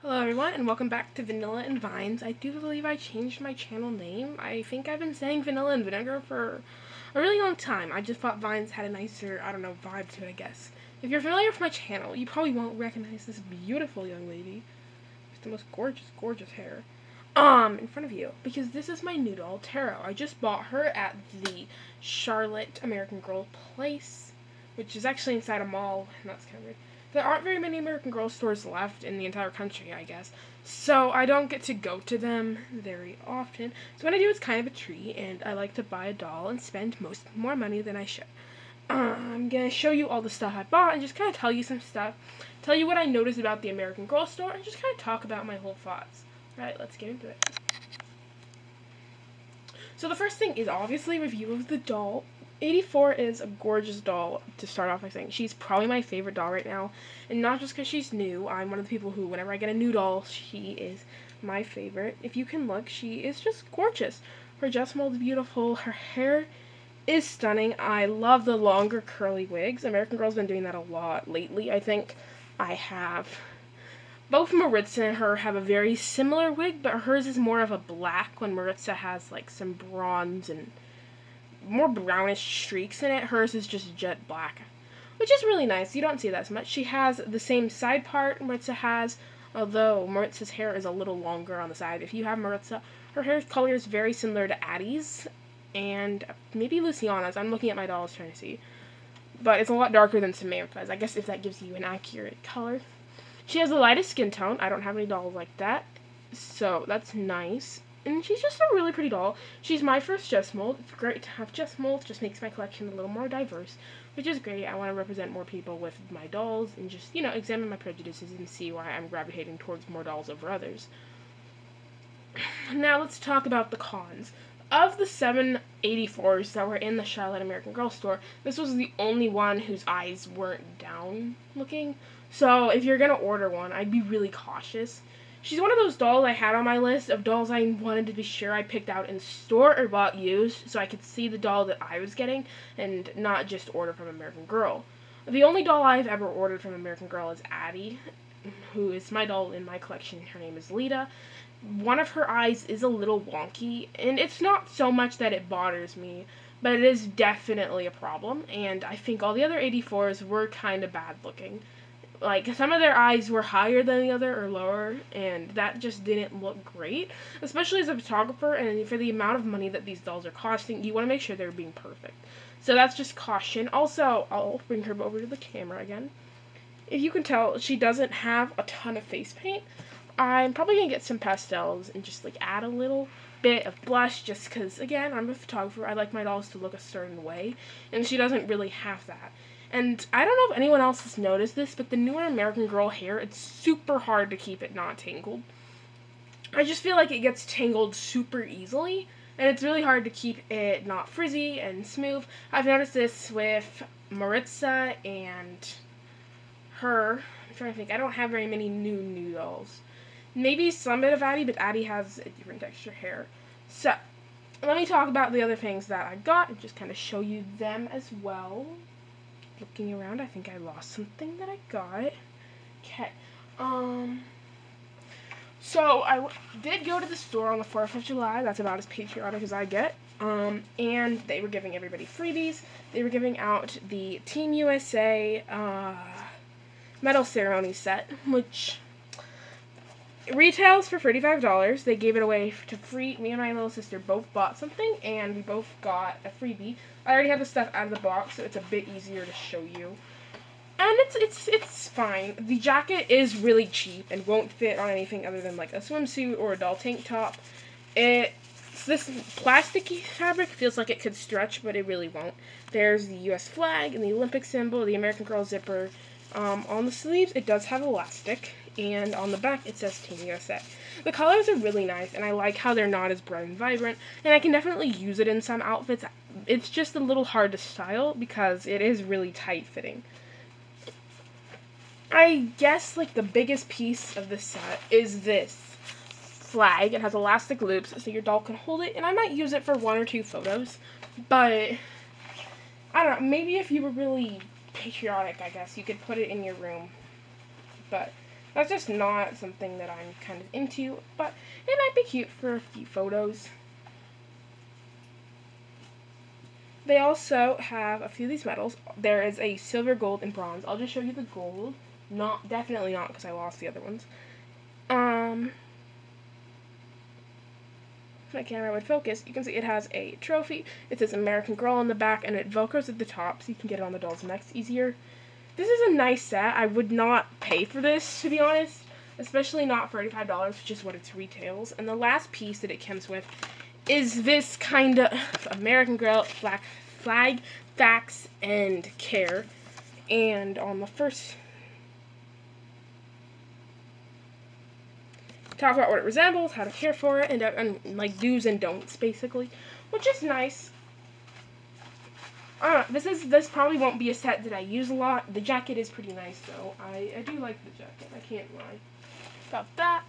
Hello everyone and welcome back to Vanilla and Vines. I do believe I changed my channel name. I think I've been saying Vanilla and Vinegar for a really long time. I just thought Vines had a nicer, vibe to it, I guess. If you're familiar with my channel, you probably won't recognize this beautiful young lady with the most gorgeous hair in front of you, because this is my new doll, Taro. I just bought her at the Charlotte American Girl place, which is actually inside a mall, and that's kind of weird. There aren't very many American Girl stores left in the entire country, I guess, so I don't get to go to them very often. So what I do is kind of a treat, and I like to buy a doll and spend more money than I should. I'm going to show you all the stuff I bought and just kind of tell you some stuff, tell you what I noticed about the American Girl store, and just kind of talk about my whole thoughts. Alright, let's get into it. So the first thing is obviously a review of the doll. 84 is a gorgeous doll to start off by saying. She's probably my favorite doll right now, and not just because she's new. I'm one of the people who, whenever I get a new doll, she is my favorite. If you can look, she is just gorgeous. Her dress mold is beautiful. Her hair is stunning. I love the longer curly wigs. American Girl's been doing that a lot lately. I think I have. Both Maritza and her have a very similar wig, but hers is more of a black, when Maritza has like some bronze and more brownish streaks in it. Hers is just jet black, which is really nice. You don't see that as much. She has the same side part Maritza has, although Maritza's hair is a little longer on the side. If you have Maritza, her hair color is very similar to Addie's and maybe Luciana's. I'm looking at my dolls trying to see, but it's a lot darker than Samantha's, I guess, if that gives you an accurate color. She has the lightest skin tone. I don't have any dolls like that, so that's nice. And she's just a really pretty doll. She's my first chest mold. It's great to have chest molds. Just makes my collection a little more diverse, which is great. I want to represent more people with my dolls and just, examine my prejudices and see why I'm gravitating towards more dolls over others. Now let's talk about the cons. Of the 7 84s that were in the Charlotte American Girl store, this was the only one whose eyes weren't down looking. So if you're going to order one, I'd be really cautious. She's one of those dolls I had on my list of dolls I wanted to be sure I picked out in store or bought used, so I could see the doll that I was getting and not just order from American Girl. The only doll I've ever ordered from American Girl is Addie, who is my doll in my collection. Her name is Lita. One of her eyes is a little wonky, and it's not so much that it bothers me, but it is definitely a problem, and I think all the other 84s were kind of bad looking. Like, some of their eyes were higher than the other or lower, and that just didn't look great. Especially as a photographer, and for the amount of money that these dolls are costing, you want to make sure they're being perfect. So that's just caution. Also, I'll bring her over to the camera again. If you can tell, she doesn't have a ton of face paint. I'm probably going to get some pastels and just, add a little bit of blush, just because, again, I'm a photographer. I like my dolls to look a certain way, and she doesn't really have that. And I don't know if anyone else has noticed this, but the newer American Girl hair, it's super hard to keep it not tangled. I just feel like it gets tangled super easily, and it's really hard to keep it not frizzy and smooth. I've noticed this with Maritza and her. I'm trying to think. I don't have very many new dolls. Maybe some bit of Addie, but Addie has a different texture hair. So, let me talk about the other things that I got and just kind of show you them as well. Looking around, I think I lost something that I got. Okay. So I did go to the store on the 4th of July. That's about as patriotic as I get. And they were giving everybody freebies. They were giving out the Team USA medal ceremony set, which retails for $35. They gave it away to free. Me and my little sister both bought something, and we both got a freebie. I already have the stuff out of the box, so it's a bit easier to show you. And it's fine. The jacket is really cheap and won't fit on anything other than like a swimsuit or a doll tank top. It's this plasticky fabric. Feels like it could stretch, but it really won't. There's the U.S. flag and the Olympic symbol, the American Girl zipper. On the sleeves, it does have elastic, and on the back, it says Team USA. The colors are really nice, and I like how they're not as bright and vibrant, and I can definitely use it in some outfits. It's just a little hard to style because it is really tight-fitting. I guess, the biggest piece of this set is this flag. It has elastic loops, so your doll can hold it, and I might use it for 1 or 2 photos, but I don't know, maybe if you were really patriotic, I guess, you could put it in your room, but That's just not something that I'm kind of into, but it might be cute for a few photos. They also have a few of these medals. There is a silver, gold, and bronze. I'll just show you the gold. Definitely not, because I lost the other ones. If my camera would focus, you can see it has a trophy. It says American Girl on the back, and it velcros at the top, so you can get it on the doll's necks easier. This is a nice set. I would not pay for this, to be honest, especially not $35, which is what it retails. And the last piece that it comes with is this kind of American Girl flag, facts, and care. And on the first, talk about what it resembles, how to care for it, and like do's and don'ts, basically, which is nice. This probably won't be a set that I use a lot. The jacket is pretty nice, though. I do like the jacket. I can't lie about that.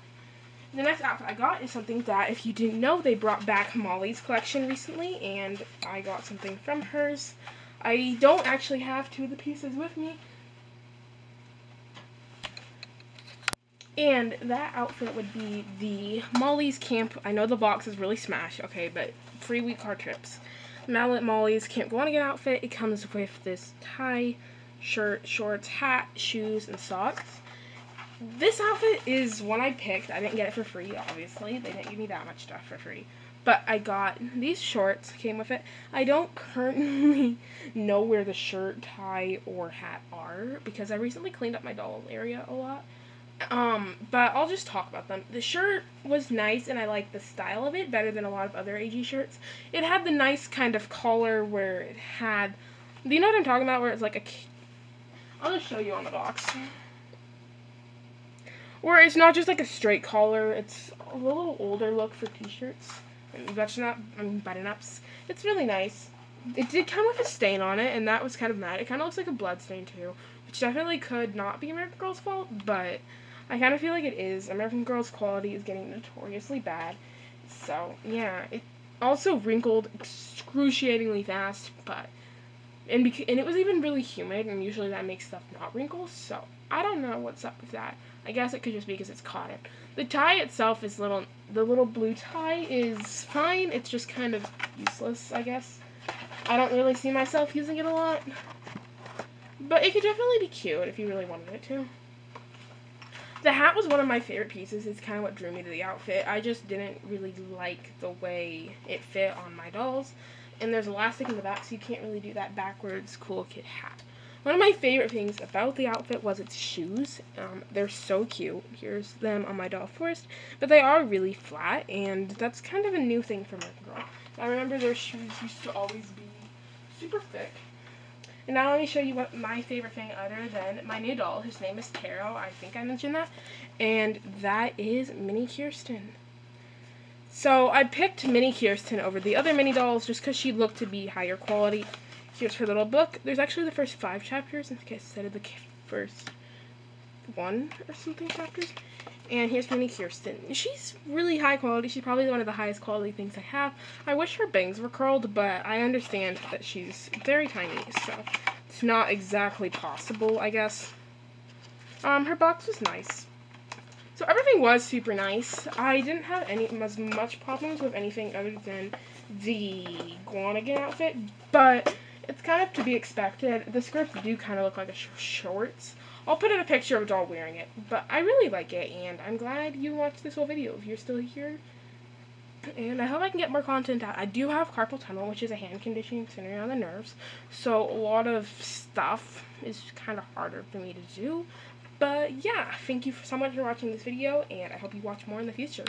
The next outfit I got is something that, if you didn't know, they brought back Molly's collection recently, and I got something from hers. I don't actually have two of the pieces with me. And that outfit would be the Molly's Camp. I know the box is really smashed, okay, but free week car trips. Mallet Molly's Camp Go On Again outfit. It comes with this tie, shirt, shorts, hat, shoes, and socks. This outfit is one I picked. I didn't get it for free, obviously. They didn't give me that much stuff for free. But I got these shorts, came with it. I don't currently know where the shirt, tie, or hat are, because I recently cleaned up my doll area a lot. But I'll just talk about them. The shirt was nice, and I like the style of it better than a lot of other AG shirts. It had the nice kind of collar where it had, do you know what I'm talking about, where it's like a, I'll just show you on the box. Where it's not just like a straight collar, it's a little older look for t-shirts and button-ups. It's really nice. It did come with a stain on it, and that was kind of mad. It kind of looks like a blood stain too, which definitely could not be American Girl's fault, but I kind of feel like it is. American Girl's quality is getting notoriously bad. So, yeah. It also wrinkled excruciatingly fast, but and it was even really humid, and usually that makes stuff not wrinkle, so I don't know what's up with that. I guess it could just be because it's cotton. The tie itself is the little blue tie is fine. It's just kind of useless, I guess. I don't really see myself using it a lot. But it could definitely be cute if you really wanted it to. The hat was one of my favorite pieces. It's kind of what drew me to the outfit. I just didn't really like the way it fit on my dolls. And there's elastic in the back, so you can't really do that backwards cool kid hat. One of my favorite things about the outfit was its shoes. They're so cute. Here's them on my doll first. But they are really flat, and that's kind of a new thing for American Girl. I remember their shoes used to always be super thick. And now let me show you what my favorite thing other than my new doll. His name is Taro. I think I mentioned that. And that is Mini Kirsten. So I picked Mini Kirsten over the other mini dolls just because she looked to be higher quality. Here's her little book. There's actually the first 5 chapters instead of the first 1 or something chapters. And here's Mini Kirsten. She's really high quality. She's probably one of the highest quality things I have. I wish her bangs were curled, but I understand that she's very tiny, so it's not exactly possible, I guess. Her box was nice. So everything was super nice. I didn't have as much problems with anything other than the Go On Again outfit, but it's kind of to be expected. The skirts do kind of look like shorts. I'll put in a picture of a doll wearing it, but I really like it, and I'm glad you watched this whole video if you're still here. And I hope I can get more content out. I do have carpal tunnel, which is a hand condition centered around the nerves, so a lot of stuff is kind of harder for me to do. But yeah, thank you so much for watching this video, and I hope you watch more in the future.